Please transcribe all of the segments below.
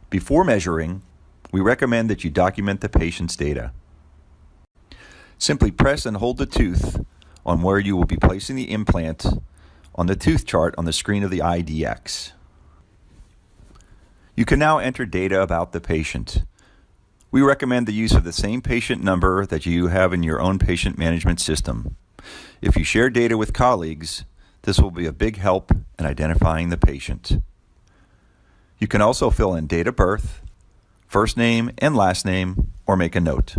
Before measuring, we recommend that you document the patient's data. Simply press and hold the tooth on where you will be placing the implant on the tooth chart on the screen of the IDx. You can now enter data about the patient. We recommend the use of the same patient number that you have in your own patient management system. If you share data with colleagues, this will be a big help in identifying the patient. You can also fill in date of birth, first name and last name, or make a note.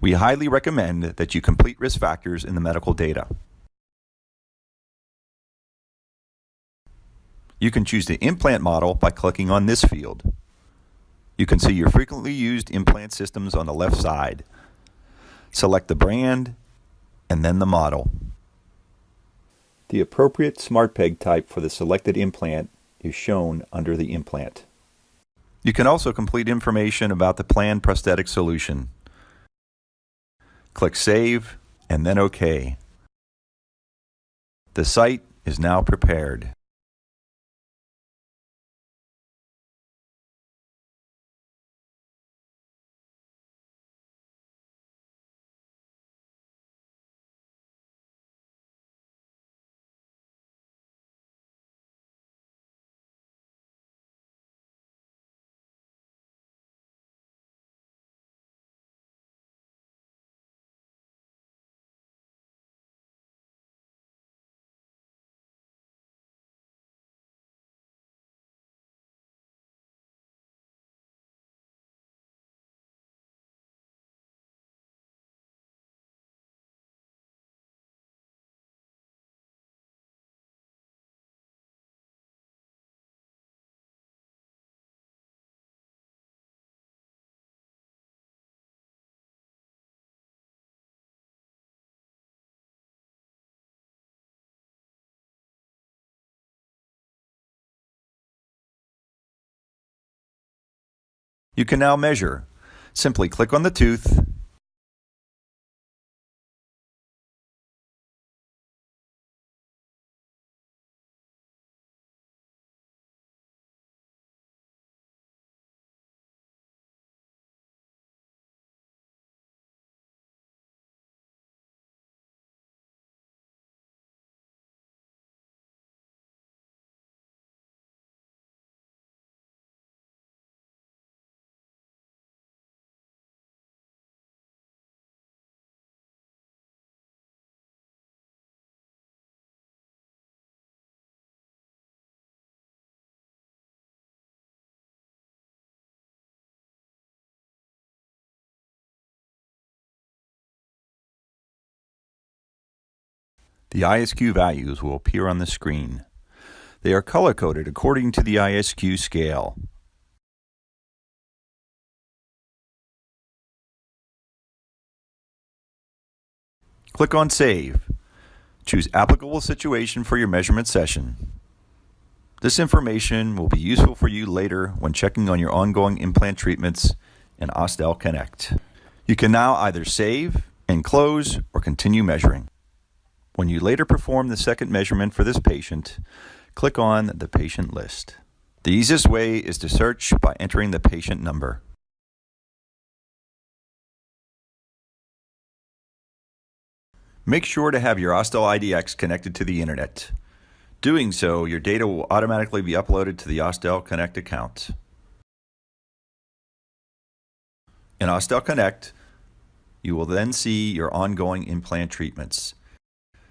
We highly recommend that you complete risk factors in the medical data. You can choose the implant model by clicking on this field. You can see your frequently used implant systems on the left side. Select the brand and then the model. The appropriate SmartPeg type for the selected implant is shown under the implant. You can also complete information about the planned prosthetic solution. Click Save and then OK. The site is now prepared. You can now measure. Simply click on the tooth, the ISQ values will appear on the screen. They are color-coded according to the ISQ scale. Click on Save. Choose applicable situation for your measurement session. This information will be useful for you later when checking on your ongoing implant treatments in Osstell Connect. You can now either save and close or continue measuring. When you later perform the second measurement for this patient, click on the patient list. The easiest way is to search by entering the patient number. Make sure to have your Osstell IDx connected to the internet. Doing so, your data will automatically be uploaded to the Osstell Connect account. In Osstell Connect, you will then see your ongoing implant treatments.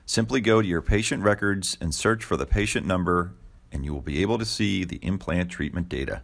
Simply go to your patient records and search for the patient number, and you will be able to see the implant treatment data.